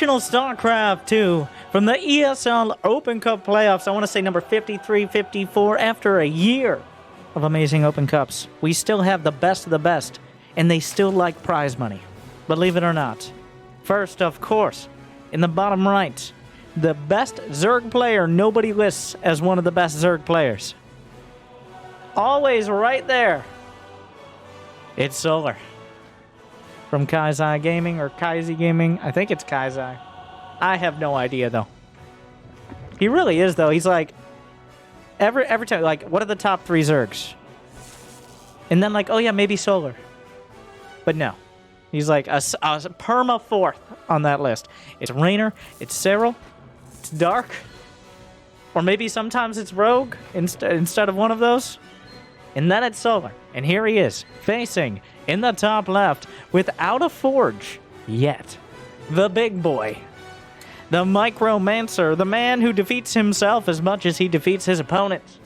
Starcraft 2 from the ESL Open Cup Playoffs. I want to say number 53, 54. After a year of amazing Open Cups, we still have the best of the best, and they still like prize money. Believe it or not. First, of course, in the bottom right, the best Zerg player nobody lists as one of the best Zerg players. Always right there. It's Solar. From Kaizai Gaming or Kaizai Gaming. I think it's Kaizai. I have no idea, though. He really is, though. He's like, every time, like, what are the top 3 Zergs? And then, like, oh, yeah, maybe Solar. But no. He's like a perma 4th on that list. It's Raynor, it's Cyril, it's Dark, or maybe sometimes it's Rogue instead of one of those. And then it's Solar. And here he is, facing in the top left, without a forge yet, the big boy, the Micromancer, the man who defeats himself as much as he defeats his opponents.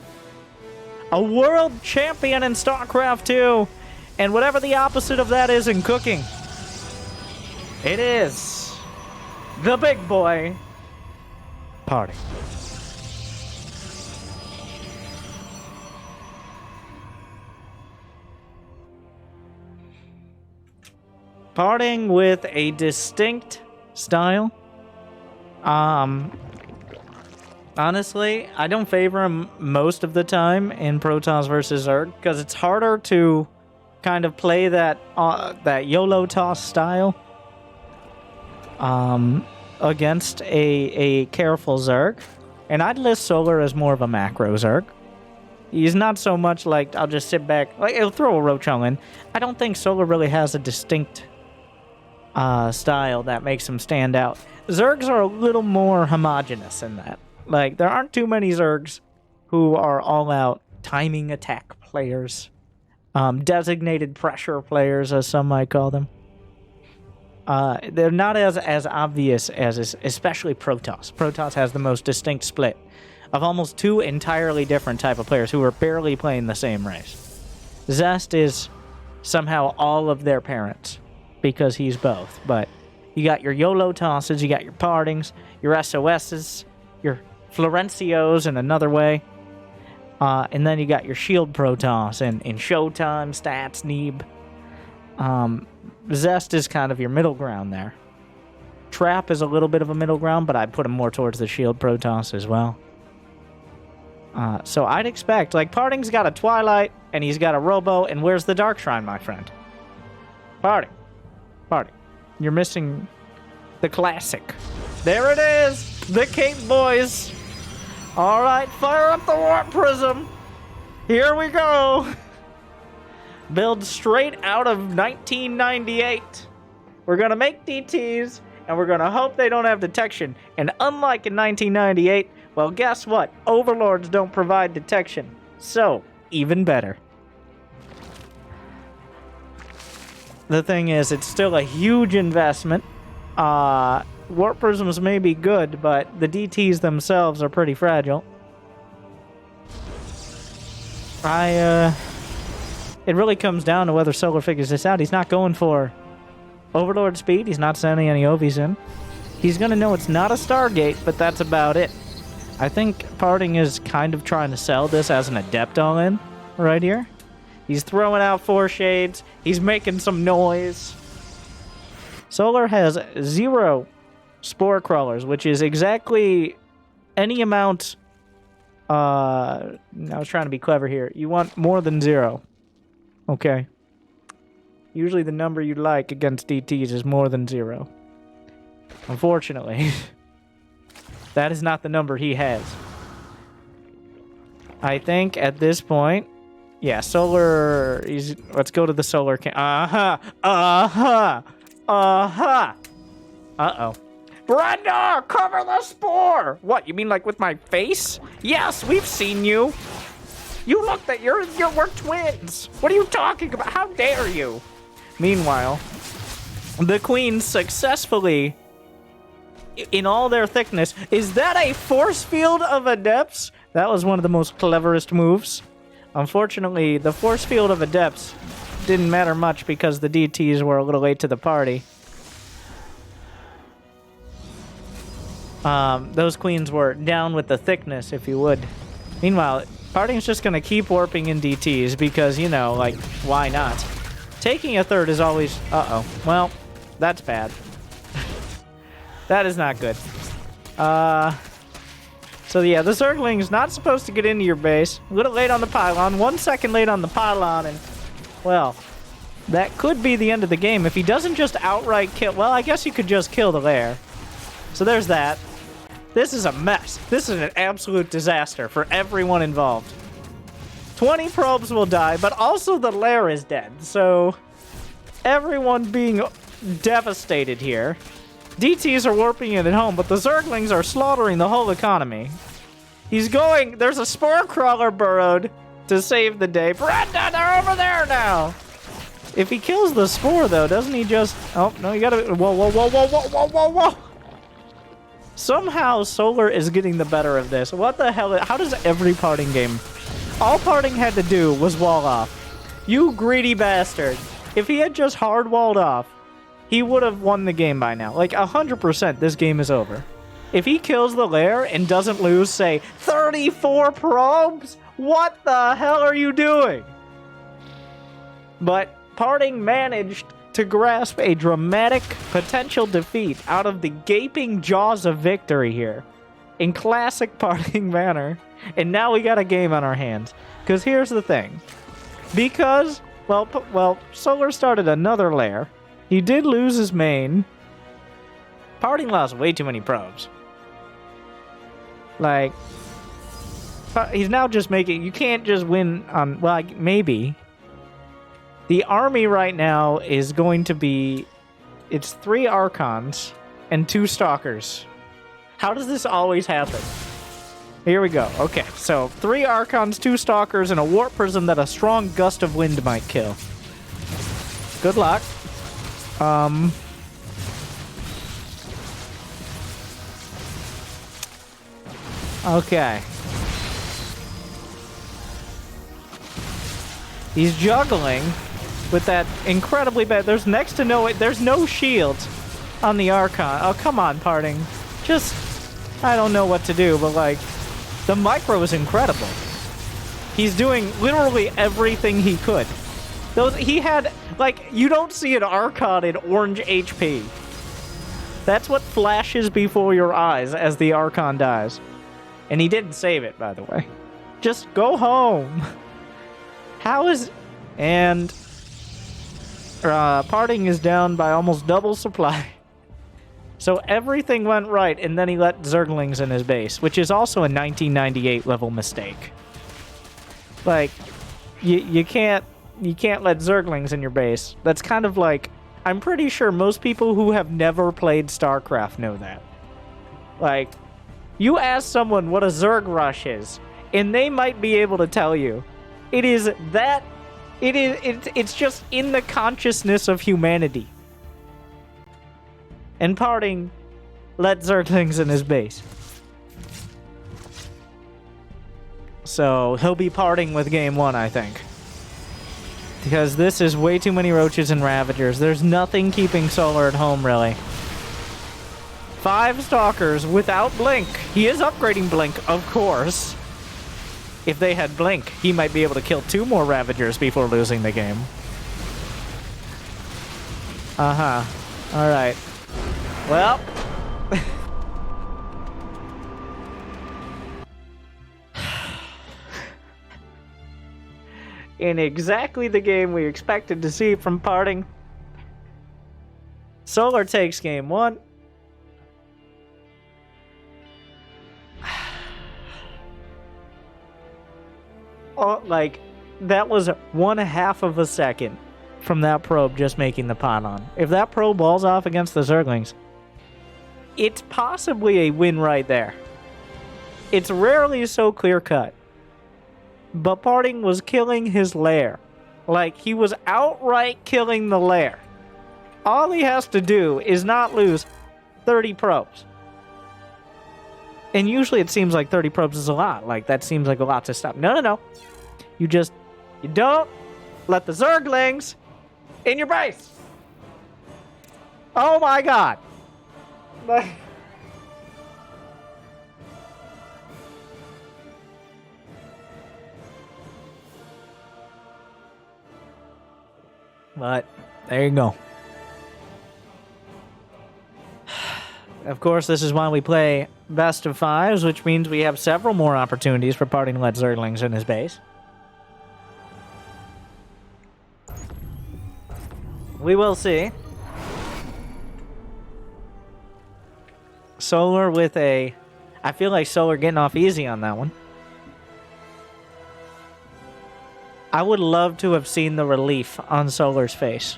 A world champion in StarCraft 2, and whatever the opposite of that is in cooking. It is the big boy, Parting. Parting with a distinct style. Honestly, I don't favor him most of the time in Protoss versus Zerg because it's harder to kind of play that YOLO toss style against a careful Zerg. And I'd list Solar as more of a macro Zerg. He's not so much like, I'll just sit back, like, he'll throw a Rochung in. I don't think Solar really has a distinct style that makes him stand out. Zergs are a little more homogenous in that. Like, there aren't too many Zergs who are all-out timing attack players. Designated pressure players, as some might call them. They're not as obvious as especially Protoss. Protoss has the most distinct split of almost 2 entirely different type of players who are barely playing the same race. Zest is somehow all of their parents, because he's both. But you got your YOLO tosses, you got your Partings, your SOSs, your Florencios in another way. And then you got your Shield Protoss and in Showtime, Stats, Neeb. Zest is kind of your middle ground there. Trap is a little bit of a middle ground, but I'd put him more towards the Shield Protoss as well. So I'd expect, like, Parting's got a Twilight, and he's got a Robo, and where's the Dark Shrine, my friend? Parting. You're missing the classic. There it is! The Cape Boys! Alright, fire up the Warp Prism! Here we go! Build straight out of 1998. We're gonna make DTs, and we're gonna hope they don't have detection. And unlike in 1998, well, guess what? Overlords don't provide detection. So, even better. The thing is, it's still a huge investment. Warp Prisms may be good, but the DTs themselves are pretty fragile. It really comes down to whether Solar figures this out. He's not going for Overlord speed. He's not sending any Ovies in. He's going to know it's not a Stargate, but that's about it. I think Parting is kind of trying to sell this as an Adept all-in right here. He's throwing out 4 shades. He's making some noise. Solar has 0 Spore Crawlers, which is exactly any amount. I was trying to be clever here. You want more than 0. Okay. Usually the number you'd like against DTs is more than 0. Unfortunately, that is not the number he has. I think at this point, yeah, Solar. Let's go to the Solar. Uh-oh. Brenda, cover the Spore! What, you mean like with my face? Yes, we've seen you. You look that we're twins. What are you talking about? How dare you? Meanwhile, the Queens successfully, in all their thickness, is that a force field of Adepts? That was one of the most cleverest moves. Unfortunately, the force field of Adepts didn't matter much because the DTs were a little late to the party. Those queens were down with the thickness, if you would. Meanwhile, Parting's just going to keep warping in DTs because, you know, like, why not? Taking a third is always... Uh-oh. Well, that's bad. That is not good. So yeah, the Zergling's not supposed to get into your base. A little late on the pylon. 1 second late on the pylon, and, well, that could be the end of the game if he doesn't just outright kill... Well, I guess you could just kill the lair. So there's that. This is a mess. This is an absolute disaster for everyone involved. 20 probes will die, but also the lair is dead. So everyone being devastated here. DTs are warping in at home, but the Zerglings are slaughtering the whole economy. He's going... There's a Spore Crawler burrowed to save the day. Brenda, they're over there now! If he kills the Spore, though, doesn't he just... Oh, no, you gotta... Whoa, whoa, whoa, whoa, whoa, whoa, whoa, whoa! Somehow, Solar is getting the better of this. What the hell? How does every Parting game... All Parting had to do was wall off. You greedy bastard. If he had just hard-walled off, he would have won the game by now. Like, 100% this game is over. If he kills the lair and doesn't lose, say, 34 probes? What the hell are you doing? But Parting managed to grasp a dramatic potential defeat out of the gaping jaws of victory here. In classic Parting manner. And now we got a game on our hands. Because here's the thing. Because, well, Solar started another lair. He did lose his main. Parting lost way too many probes. Like, he's now just making... You can't just win on... Well, maybe. The army right now is going to be... It's 3 Archons and 2 Stalkers. How does this always happen? Here we go. Okay, so 3 Archons, 2 Stalkers, and a Warp Prism that a strong gust of wind might kill. Good luck. Okay. He's juggling with that incredibly bad... There's next to no... There's no shield on the Archon. Oh, come on, Parting. Just... I don't know what to do, but, like... The micro is incredible. He's doing literally everything he could. He had... Like, you don't see an Archon in orange HP. That's what flashes before your eyes as the Archon dies. And he didn't save it, by the way. Just go home. How is... And... Parting is down by almost double supply. So everything went right, and then he let Zerglings in his base, which is also a 1998 level mistake. Like, you can't let Zerglings in your base. That's kind of like... I'm pretty sure most people who have never played StarCraft know that. Like, you ask someone what a Zerg rush is, and they might be able to tell you. It is that... It's just in the consciousness of humanity. And Parting let Zerglings in his base. So he'll be parting with game 1, I think. Because this is way too many Roaches and Ravagers. There's nothing keeping Solar at home, really. 5 Stalkers without Blink. He is upgrading Blink, of course. If they had Blink, he might be able to kill 2 more Ravagers before losing the game. Uh-huh. Alright. Well... in exactly the game we expected to see from Parting, Solar takes game 1. Oh, like, that was 1/2 of a second from that probe just making the pylon. If that probe balls off against the Zerglings, it's possibly a win right there. It's rarely so clear-cut. But Parting was killing his lair. Like, he was outright killing the lair. All he has to do is not lose 30 probes. And usually it seems like 30 probes is a lot. Like, that seems like a lot to stop. No, no, no. You don't let the Zerglings in your base. Oh my god. But there you go. Of course, this is why we play best of fives, which means we have several more opportunities for Parting to let Zerglings in his base. We will see. Solar with a... I feel like Solar getting off easy on that one. I would love to have seen the relief on Solar's face.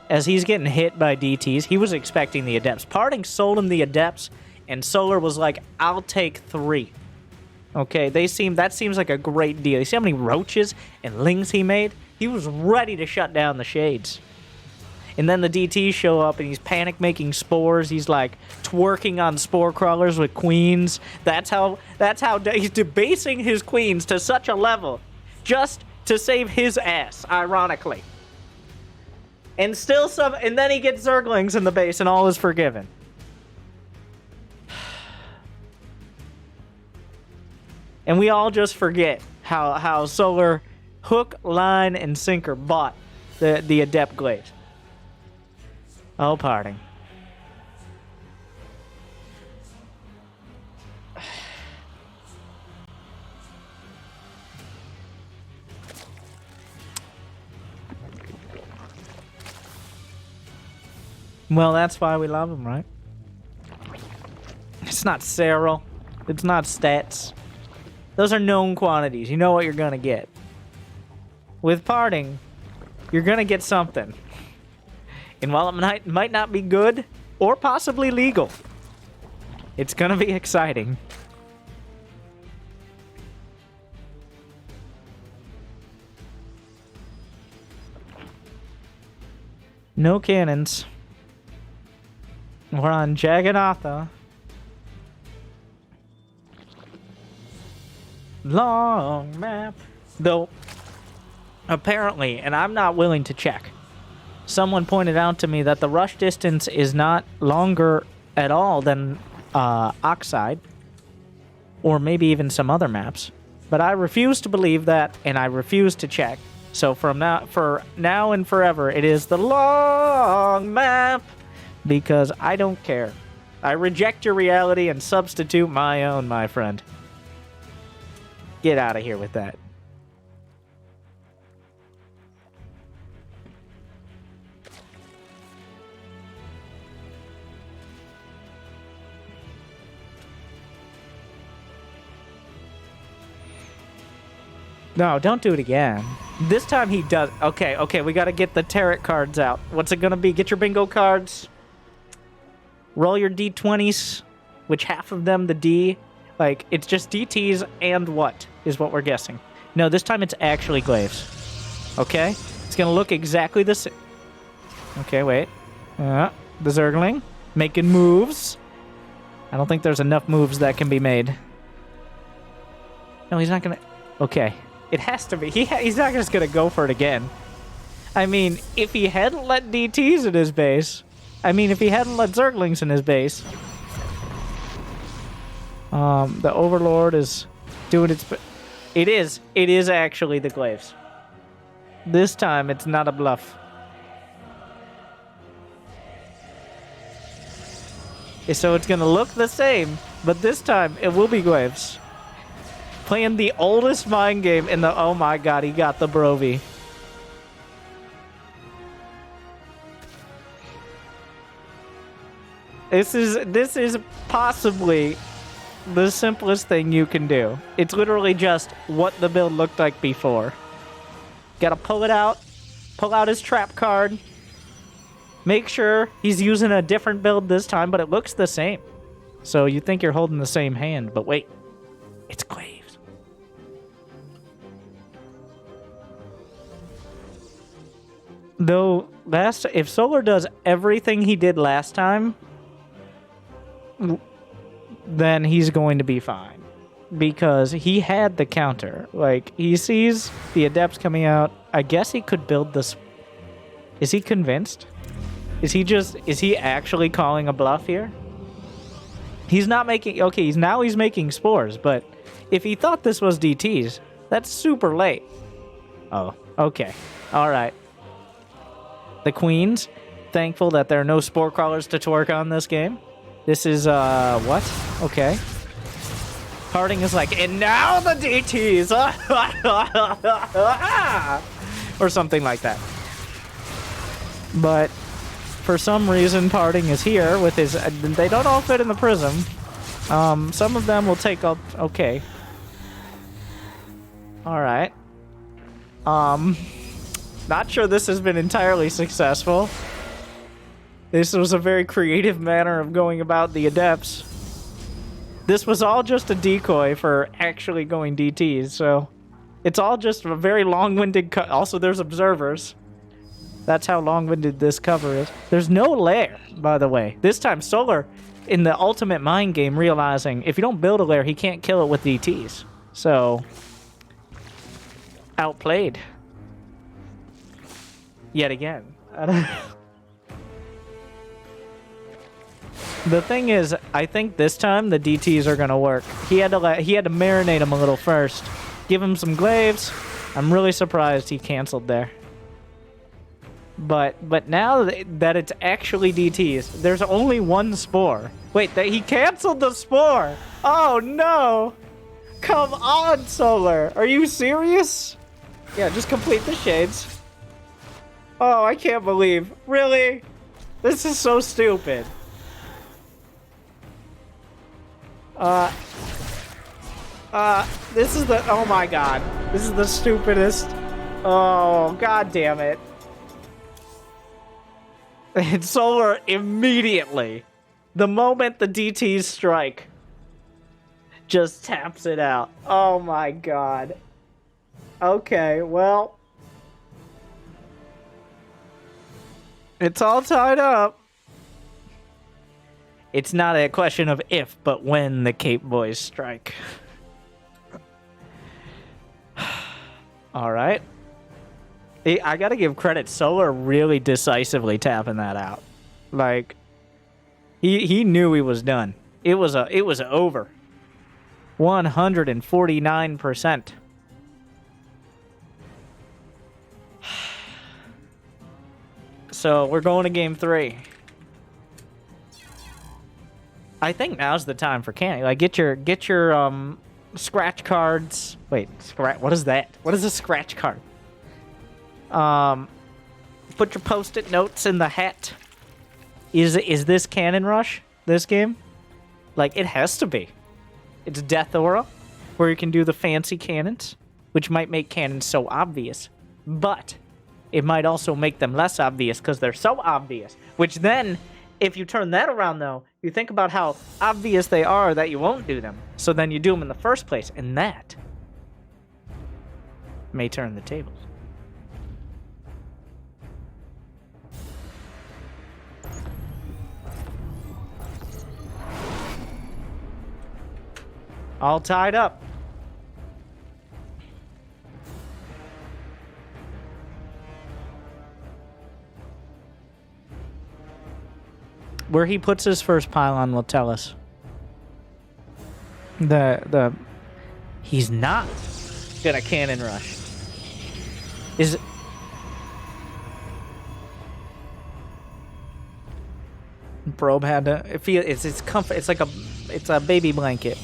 As he's getting hit by DTs, he was expecting the Adepts. Parting sold him the Adepts, and Solar was like, I'll take 3. Okay, that seems like a great deal. You see how many roaches and lings he made? He was ready to shut down the Shades. And then the DTs show up, and he's panic-making spores. He's, like, twerking on spore crawlers with queens. That's how he's debasing his queens to such a level just to save his ass, ironically. And then he gets Zerglings in the base, and all is forgiven. And we all just forget how Solar hook, line, and sinker bought the Adept Glaives. Oh, Parting. Well, that's why we love him, right? It's not Cyril. It's not stats. Those are known quantities. You know what you're going to get. With Parting, you're going to get something. And while it might not be good or possibly legal, it's going to be exciting. No cannons. We're on Jagannatha. Long map. Though, apparently, and I'm not willing to check, someone pointed out to me that the rush distance is not longer at all than Oxide, or maybe even some other maps. But I refuse to believe that, and I refuse to check. So for now and forever, it is the long map. Because I don't care. I reject your reality and substitute my own, my friend. Get out of here with that. No, don't do it again. This time he does. Okay, we gotta get the tarot cards out. What's it gonna be? Get your bingo cards. Roll your D20s, which half of them, the D, like, it's just DTs and what is what we're guessing. No, this time it's actually glaives. Okay? It's going to look exactly the same. Okay, wait. The Zergling making moves. I don't think there's enough moves that can be made. No, he's not going to... Okay. It has to be. He's not just going to go for it again. I mean, if he hadn't let DTs in his base... if he hadn't let Zerglings in his base. The Overlord is doing its... It is actually the glaives. This time, it's not a bluff. So it's going to look the same, but this time, it will be glaives. Playing the oldest mind game in the... Oh my god, he got the Brovy. This is possibly the simplest thing you can do. It's literally just what the build looked like before. Gotta pull it out, pull out his trap card, make sure he's using a different build this time, but it looks the same. So you think you're holding the same hand, but wait, it's glaives. Though, if Solar does everything he did last time, then he's going to be fine. Because he had the counter. Like, he sees the Adepts coming out. I guess he could build this... Is he convinced? Is he actually calling a bluff here? He's not making... Okay, he's making spores, but if he thought this was DTs, that's super late. Oh, okay. Alright. the queens. Thankful that there are no spore crawlers to twerk on this game. This is, what? Okay. Parting is like, and now the DTs! Or something like that. But for some reason, Parting is here with his... They don't all fit in the prism. Some of them will take up... Okay. Alright. Not sure this has been entirely successful. This was a very creative manner of going about the adepts. This was all just a decoy for actually going DTs, so... It's all just a very long-winded... Also, there's observers. That's how long-winded this cover is. There's no lair, by the way. This time, Solar, in the ultimate mind game, realizing if you don't build a lair, he can't kill it with DTs. So... Outplayed. Yet again. The thing is, I think this time the DTs are gonna work. He had to marinate him a little first, give him some glaives. I'm really surprised he canceled there. But now that it's actually DTs, there's only one spore. Wait, he canceled the spore. Oh no! Come on, Solar. Are you serious? Yeah, just complete the shades. Oh, I can't believe. Really? This is so stupid. This is the... Oh my god. This is the stupidest... Oh, god damn it. And Solar immediately, the moment the DTs strike, just taps it out. Oh my god. Okay, well... It's all tied up. It's not a question of if, but when the Cape Boys strike. All right. I gotta give credit. Solar really decisively tapping that out. Like, he knew he was done. It was over. 149%. So we're going to game 3. I think now's the time for Canny. Like, get your scratch cards. Wait, what is that? What is a scratch card? Put your post-it notes in the hat. Is this Cannon Rush? This game? Like, it has to be. It's Death Aura, where you can do the fancy cannons, which might make cannons so obvious. But it might also make them less obvious because they're so obvious. Which then, if you turn that around, though, you think about how obvious they are that you won't do them. So then you do them in the first place, and that may turn the tables. All tied up. Where he puts his first pylon will tell us. He's not gonna cannon rush. Is it? Probe had to it's comfort. It's like it's a baby blanket.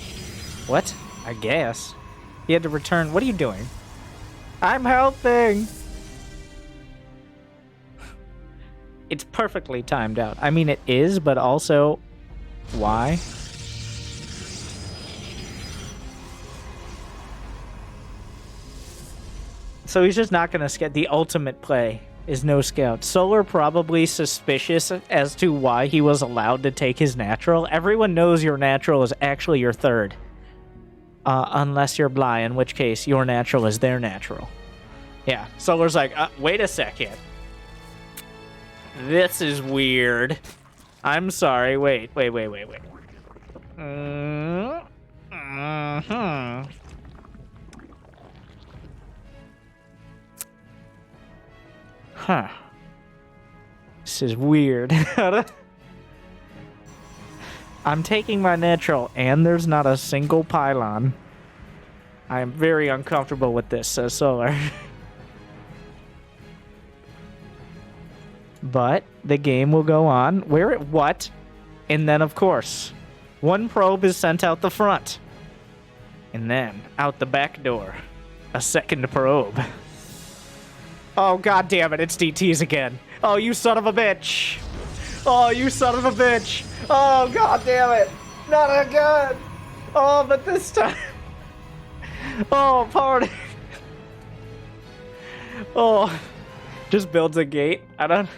What? I guess. He had to return. What are you doing? I'm helping. It's perfectly timed out. I mean, it is, but also, why? So he's just not going to scout. The ultimate play is no scout. Solar probably suspicious as to why he was allowed to take his natural. Everyone knows your natural is actually your third. Unless you're Bly, in which case your natural is their natural. Yeah, Solar's like, wait a second. This is weird. I'm sorry. Wait. Huh. This is weird. I'm taking my natural, and there's not a single pylon. I am very uncomfortable with this, says Solar. But the game will go on. What? And then, of course, one probe is sent out the front. And then, out the back door, a second probe. Oh, god damn it, it's DTs again. Oh, you son of a bitch. Oh, you son of a bitch. Oh, god damn it. Not again. Oh, but this time. Oh, party. Oh, just builds a gate. I don't.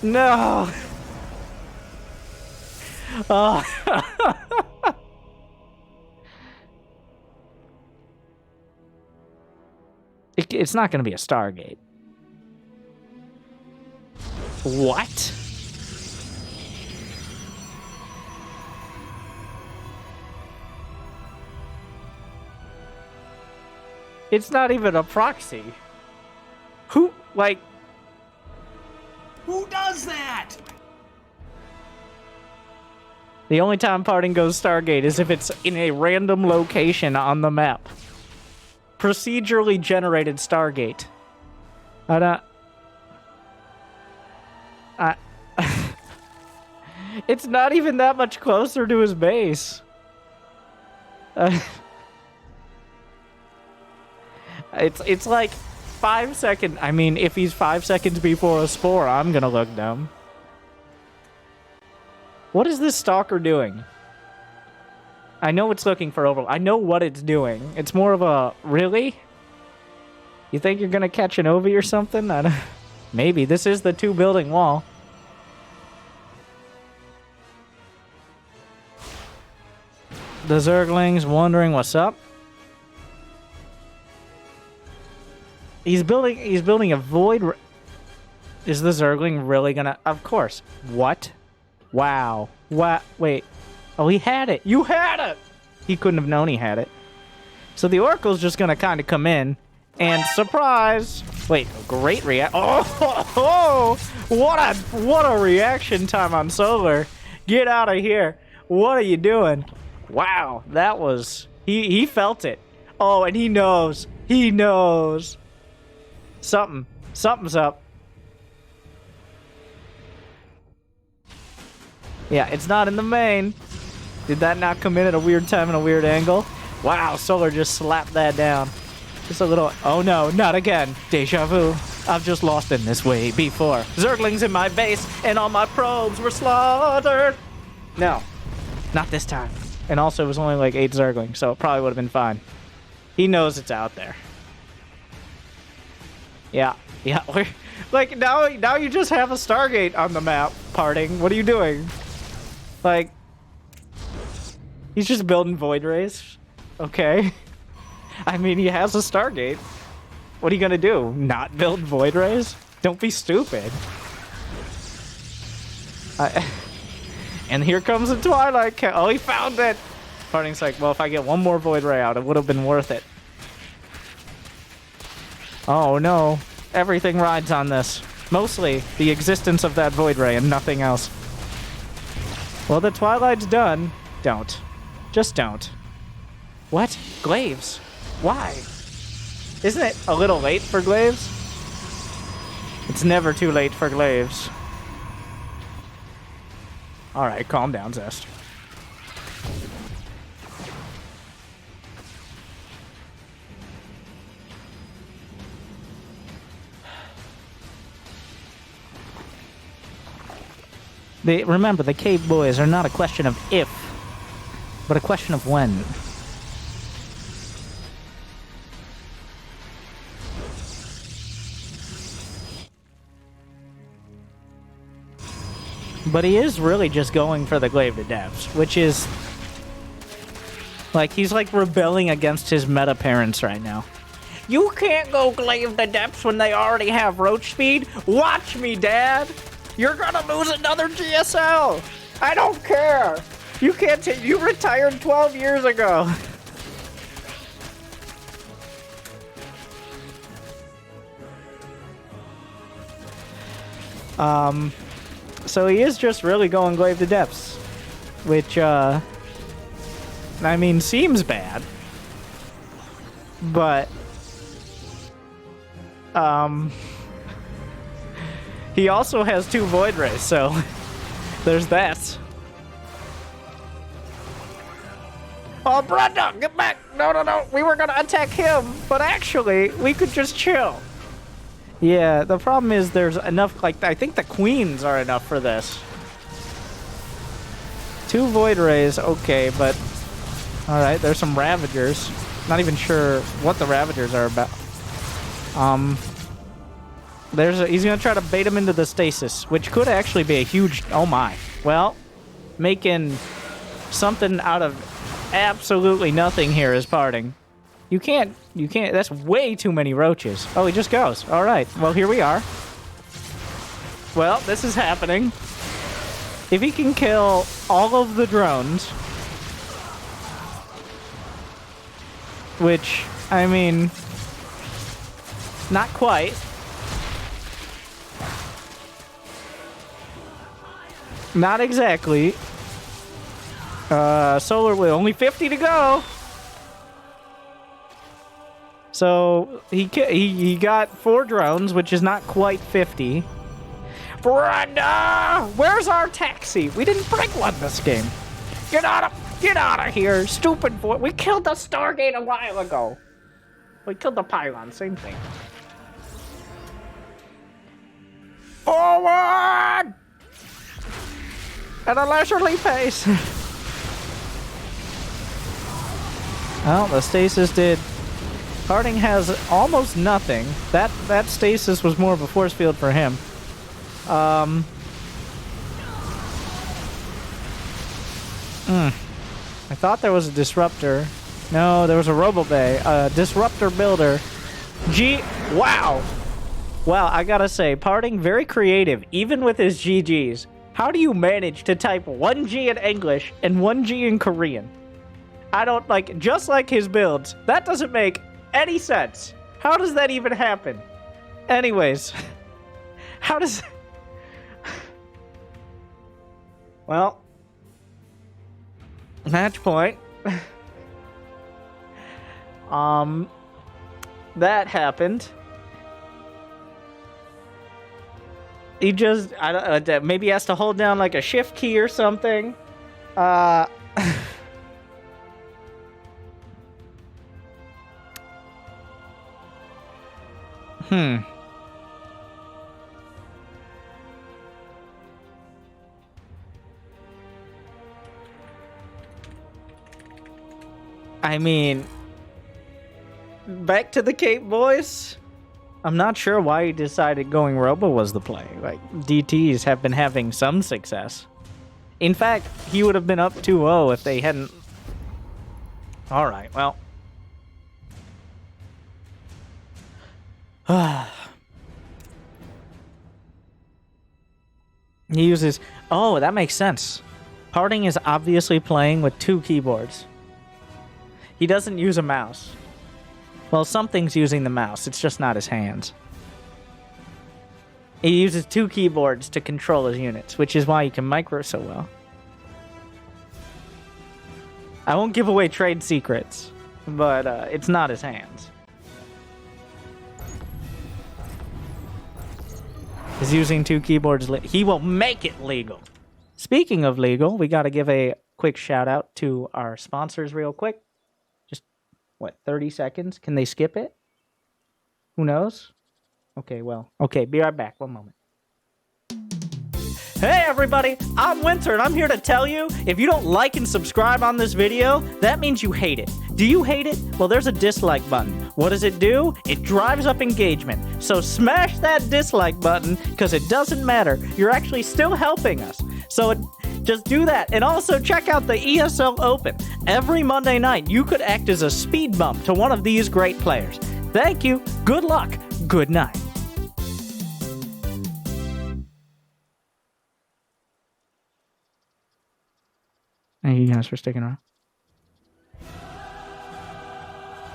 No. Oh. It's not going to be a Stargate. What? It's not even a proxy. Who, like... Who does that? The only time Parting goes Stargate is if it's in a random location on the map. Procedurally generated Stargate. It's not even that much closer to his base. It's like 5 seconds. I mean, if he's 5 seconds before a spore, I'm gonna look dumb. What is this stalker doing? I know it's looking for over. I know what it's doing. It's more of a really. You think you're gonna catch an OV or something? I don't. Maybe this is the 2-building wall. The Zerglings wondering what's up. He's building a void. Is the Zergling really gonna? Of course. What? Wow. What? Wait. Oh, he had it. You had it. He couldn't have known he had it. So the Oracle's just gonna kind of come in and surprise. Wait. Great react. Oh, what a reaction time on Solar. Get out of here. What are you doing? Wow. That was. He felt it. Oh, and he knows. He knows. Something's up. Yeah, it's not in the main. Did that not come in at a weird time and a weird angle? Wow, Solar just slapped that down. Just a little... Oh no, not again. Deja vu. I've just lost in this way before. Zerglings in my base and all my probes were slaughtered. No, not this time. And also, it was only like 8 Zerglings, so it probably would have been fine. He knows it's out there. Yeah, we're like now you just have a Stargate on the map, Parting. What are you doing? Like, he's just building Void Rays. Okay. I mean, he has a Stargate. What are you gonna do? Not build Void Rays? Don't be stupid. And here comes the Twilight. Oh, he found it. Parting's like, well, if I get one more Void Ray out, it would have been worth it. Oh no, everything rides on this. Mostly the existence of that Void Ray and nothing else. Well, the Twilight's done. Don't. Just don't. What? Glaives? Why? Isn't it a little late for Glaives? It's never too late for Glaives. Alright, calm down, Zest. Remember, the cave boys are not a question of if, but a question of when. But he is really just going for the glaive to depths, which is... like, he's like rebelling against his meta parents right now. You can't go glaive to depths when they already have roach speed? Watch me, Dad! You're gonna lose another GSL! I don't care! You can't take... you retired 12 years ago! So he is just really going glaive to depths. Which, I mean, seems bad. But, He also has 2 Void Rays, so there's that. Oh, Brenda, get back! No. We were gonna attack him, but actually, we could just chill. Yeah, the problem is there's enough, like, I think the queens are enough for this. 2 Void Rays, okay, but... Alright, there's some Ravagers. Not even sure what the Ravagers are about. He's gonna try to bait him into the stasis, which could actually be a huge... Oh my. Well, making something out of absolutely nothing here is parting. You can't, that's way too many roaches. Oh, he just goes. All right, well, here we are. Well, this is happening. If he can kill all of the drones, which, I mean, not quite. Not exactly. Solar with only 50 to go. So he got 4 drones, which is not quite 50. Brenda! Where's our taxi? We didn't bring one this game. Get out of here, stupid boy. We killed the Stargate a while ago. We killed the pylon, same thing. Forward! At a leisurely pace. Well, the stasis did. Parting has almost nothing. That stasis was more of a force field for him. I thought there was a disruptor. No, there was a Robo-Bay. Disruptor builder. Wow! Wow, I gotta say, Parting, very creative, even with his GGs. How do you manage to type 1G in English and 1G in Korean? I don't, like, just like his builds. That doesn't make any sense. How does that even happen? Anyways, how does... Well, match point. That happened. He just, maybe has to hold down like a shift key or something. I mean, back to the Cape, boys. I'm not sure why he decided going Robo was the play. Like, DTs have been having some success. In fact, he would have been up 2-0 if they hadn't... Alright, well. He uses... Oh, that makes sense. Parting is obviously playing with 2 keyboards. He doesn't use a mouse. Well, something's using the mouse. It's just not his hands. He uses 2 keyboards to control his units, which is why he can micro so well. I won't give away trade secrets, but it's not his hands. He's using 2 keyboards. He will make it legal. Speaking of legal, we got to give a quick shout out to our sponsors real quick. What, 30 seconds? Can they skip it? Who knows? Okay, well. Okay, be right back. One moment. Hey everybody, I'm Winter and I'm here to tell you, if you don't like and subscribe on this video, that means you hate it. Do you hate it? Well, there's a dislike button. What does it do? It drives up engagement. So smash that dislike button, because it doesn't matter. You're actually still helping us. So just do that. And also check out the ESL Open. Every Monday night, you could act as a speed bump to one of these great players. Thank you, good luck, good night. Thank you guys for sticking around.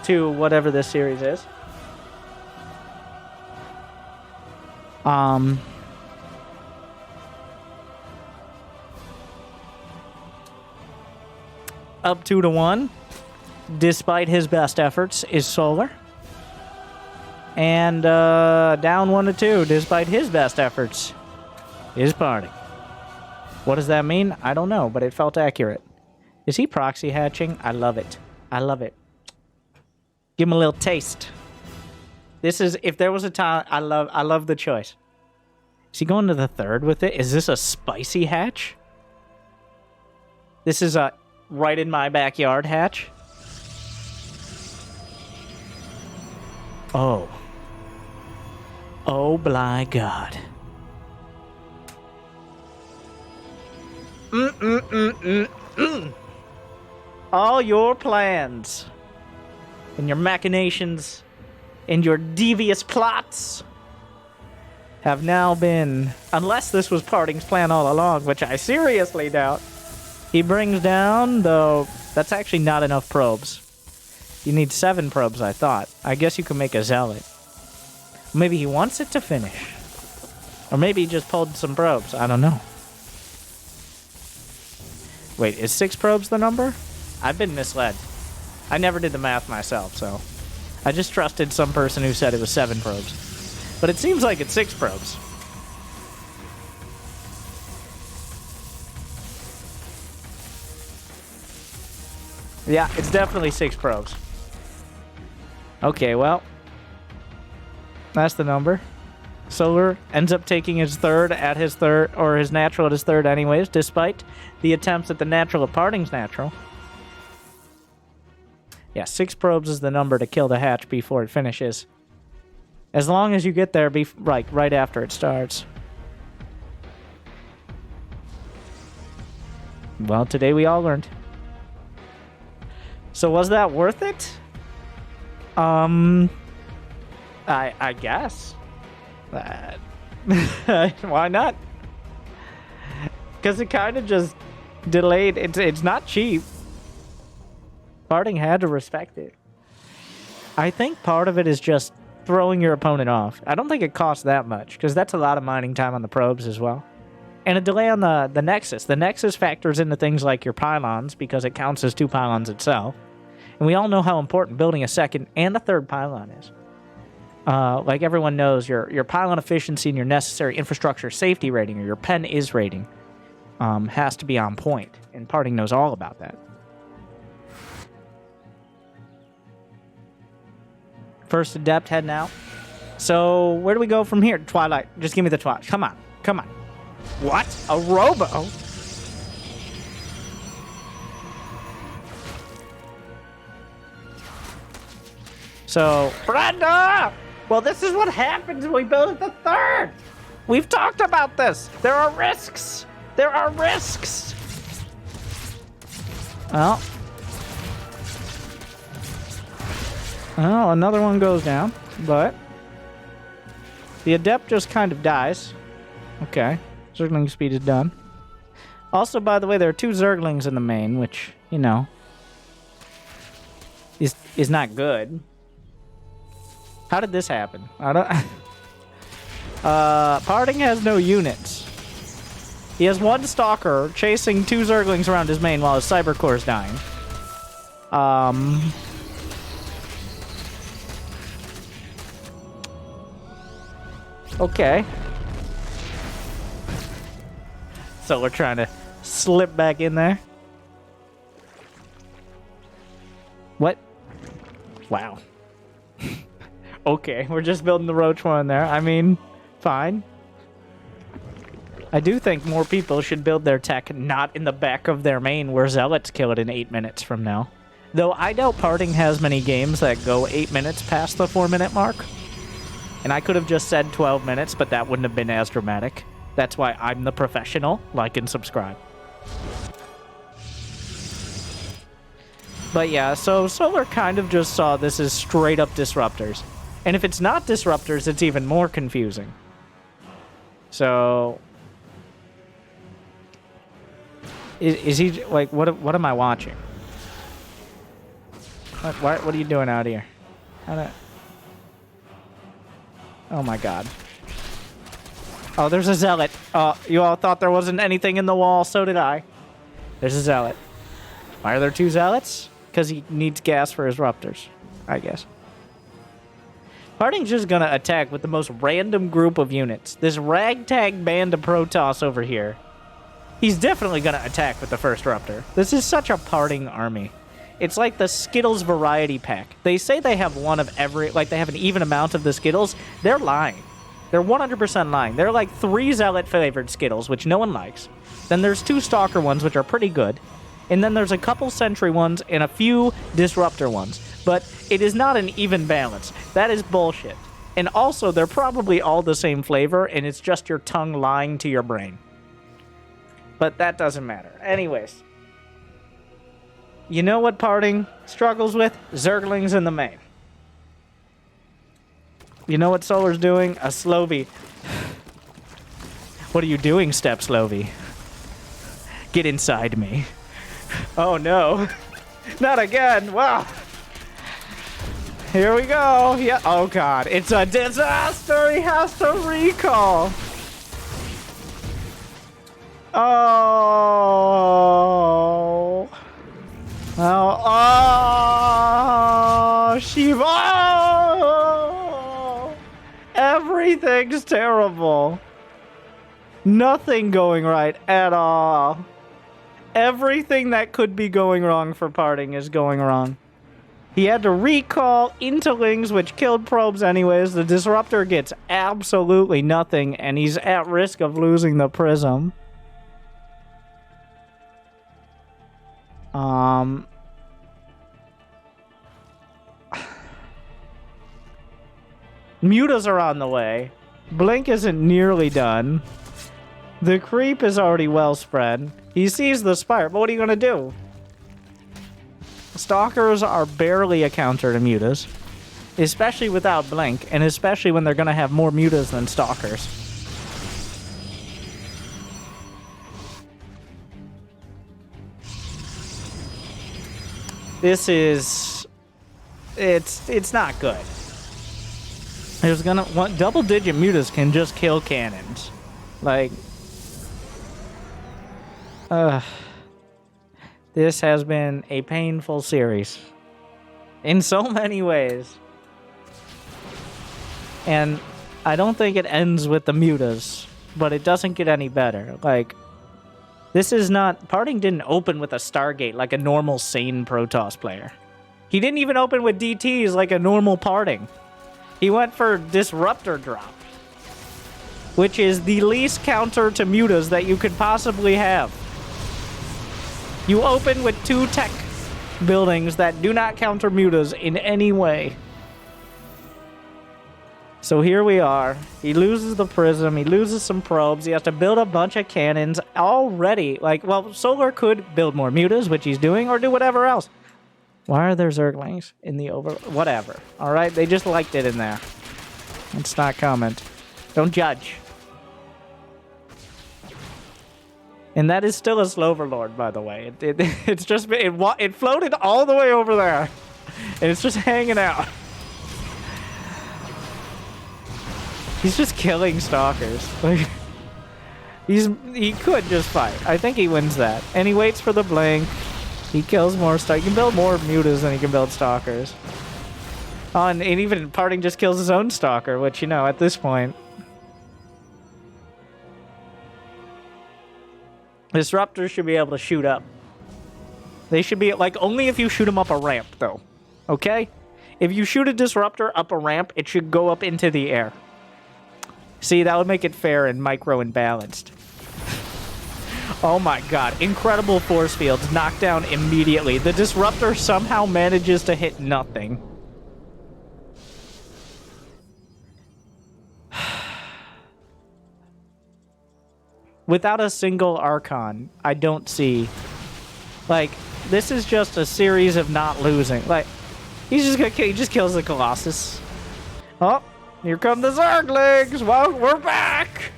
To whatever this series is. Up 2-1, despite his best efforts, is Solar. And down 1-2, despite his best efforts, is Parting. What does that mean? I don't know, but it felt accurate. Is he proxy hatching? I love it. I love it. Give him a little taste. This is, if there was a time, I love the choice. Is he going to the third with it? Is this a spicy hatch? This is a right in my backyard hatch. Oh. Oh, my God. All your plans and your machinations and your devious plots have now been, unless this was Parting's plan all along, which I seriously doubt. He brings down, though, that's actually not enough probes. You need 7 probes, I thought. I guess you can make a zealot. Maybe he wants it to finish. Or maybe he just pulled some probes. I don't know. Wait, is 6 probes the number? I've been misled. I never did the math myself, so I just trusted some person who said it was 7 probes. But it seems like it's 6 probes. Yeah, it's definitely 6 probes. Okay, well, that's the number. Solar ends up taking his third at his third, or his natural at his third anyways, despite the attempts at the natural at Parting's natural. Yeah, 6 probes is the number to kill the hatch before it finishes. As long as you get there right after it starts. Well, today we all learned. So was that worth it? I guess. Why not? Because it kind of just delayed. It's not cheap. Parting had to respect it. I think part of it is just throwing your opponent off. I don't think it costs that much, because that's a lot of mining time on the probes as well. And a delay on the Nexus. The Nexus factors into things like your pylons, because it counts as 2 pylons itself. And we all know how important building a second and a third pylon is. Like everyone knows, your pylon efficiency and your necessary infrastructure safety rating, or your PEN-IS rating, has to be on point. And Parting knows all about that. First Adept heading out. So, where do we go from here? Twilight. Just give me the Twilight. Come on. Come on. What? A Robo? So, Brenda! Well, this is what happens when we build at the third. We've talked about this. There are risks. There are risks. Well. Well, another one goes down, but the Adept just kind of dies. Okay. Zergling speed is done. Also, by the way, there are 2 Zerglings in the main, which, you know, is not good. How did this happen? I don't... Parting has no units. He has 1 Stalker chasing 2 Zerglings around his main while his Cyber Core is dying. Okay. So we're trying to slip back in there. What? Wow. Okay, we're just building the Roach one there. I mean, fine. I do think more people should build their tech not in the back of their main where Zealots kill it in 8 minutes from now. Though I doubt Parting has many games that go 8 minutes past the 4-minute mark. And I could have just said 12 minutes, but that wouldn't have been as dramatic. That's why I'm the professional. Like and subscribe. But yeah, so Solar kind of just saw this as straight up disruptors. And if it's not disruptors, it's even more confusing. So... Is he, like, what am I watching? What are you doing out here? Oh my god. Oh, there's a Zealot. You all thought there wasn't anything in the wall, so did I. There's a Zealot. Why are there 2 Zealots? Because he needs gas for his Ruptors, I guess. Parting's just gonna attack with the most random group of units. This ragtag band of Protoss over here. He's definitely gonna attack with the first Ruptor. This is such a Parting army. It's like the Skittles variety pack. They say they have one of every, like they have an even amount of the Skittles. They're lying. They're 100% lying. They're like 3 Zealot-flavored Skittles, which no one likes. Then there's 2 Stalker ones, which are pretty good. And then there's a couple Sentry ones and a few Disruptor ones. But it is not an even balance. That is bullshit. And also, they're probably all the same flavor, and it's just your tongue lying to your brain. But that doesn't matter. Anyways. You know what Parting struggles with? Zerglings in the main. You know what Solar's doing? A Slovy. What are you doing, Step Slovy? Get inside me. Oh no. Not again. Wow. Here we go. Yeah. Oh god. It's a disaster. He has to recall. Oh. Oh. Shiva. Oh. Everything's terrible. Nothing going right at all. Everything that could be going wrong for Parting is going wrong. He had to recall Interlings, which killed probes anyways. The Disruptor gets absolutely nothing, and he's at risk of losing the Prism. Mutas are on the way. Blink isn't nearly done. The creep is already well spread. He sees the Spire, but what are you going to do? Stalkers are barely a counter to Mutas. Especially without Blink, and especially when they're going to have more Mutas than Stalkers. This is... It's not good. There's gonna... double-digit Mutas can just kill cannons. Like... This has been a painful series. In so many ways. And I don't think it ends with the Mutas, but it doesn't get any better. Like, this is not... Parting didn't open with a Stargate like a normal sane Protoss player. He didn't even open with DTs like a normal Parting. He went for Disruptor drop, which is the least counter to Mutas that you could possibly have. You open with 2 tech buildings that do not counter Mutas in any way. So here we are. He loses the Prism. He loses some probes. He has to build a bunch of cannons already. Like, well, Solar could build more Mutas, which he's doing, or do whatever else. Why are there Zerglings in the over... Whatever. All right? They just liked it in there. Let's not comment. Don't judge. And that is still a Sloverlord, by the way. It's just... It floated all the way over there. And it's just hanging out. He's just killing Stalkers. Like, he could just fight. I think he wins that. And he waits for the blink. He kills more Stalkers. He can build more Mutas than he can build Stalkers. Oh, and even Parting just kills his own Stalker, which, you know, at this point... Disruptors should be able to shoot up. They should be, like, only if you shoot them up a ramp, though. Okay? If you shoot a Disruptor up a ramp, it should go up into the air. See, that would make it fair and micro and balanced. Oh my god. Incredible force fields. Knocked down immediately. The Disruptor somehow manages to hit nothing. Without a single Archon, I don't see... Like, this is just a series of not losing. Like, he's just gonna he just kills the Colossus. Oh, here come the Zerglings! Well, we're back!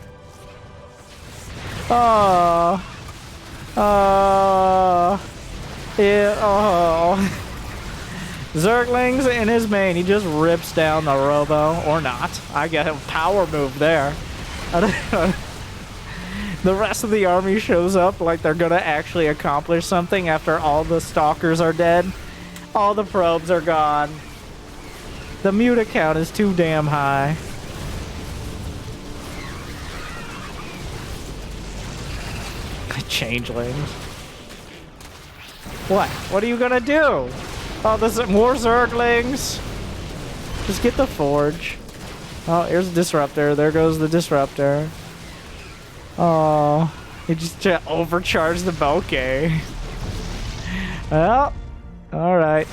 Oh. Yeah, oh. Zerglings in his main. He just rips down the Robo. Or not. I get a power move there. I don't know. The rest of the army shows up like they're gonna actually accomplish something after all the Stalkers are dead. All the probes are gone. The muta count is too damn high. Changelings. What? What are you gonna do? Oh, there's more Zerglings. Just get the forge. Oh, here's a disruptor. There goes the disruptor. Oh, he just overcharged the bouquet. Well, all right.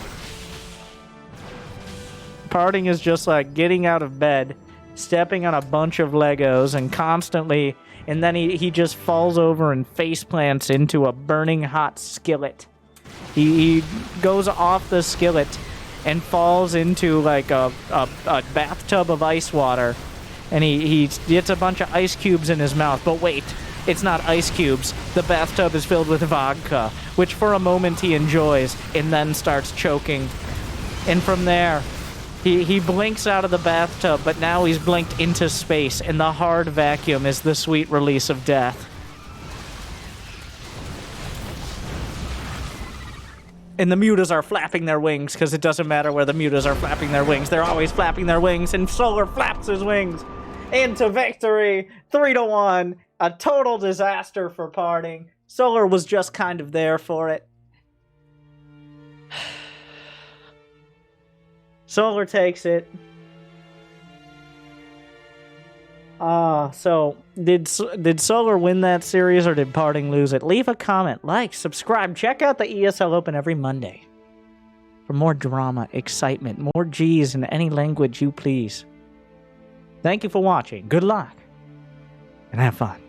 Parting is just like getting out of bed, stepping on a bunch of Legos, and constantly, and then he just falls over and face plants into a burning hot skillet. He goes off the skillet and falls into like a bathtub of ice water, and he gets a bunch of ice cubes in his mouth. But wait, it's not ice cubes. The bathtub is filled with vodka, which for a moment he enjoys, and then starts choking. And from there, he blinks out of the bathtub, but now he's blinked into space, and the hard vacuum is the sweet release of death. And the mutas are flapping their wings, because it doesn't matter where the mutas are flapping their wings. They're always flapping their wings, and Solar flaps his wings into victory. 3-1. A total disaster for Parting. Solar was just kind of there for it. Solar takes it. So did Solar win that series, or did Parting lose it? Leave a comment, like, subscribe, check out the ESL Open every Monday for more drama, excitement, more G's in any language you please. Thank you for watching. Good luck and have fun.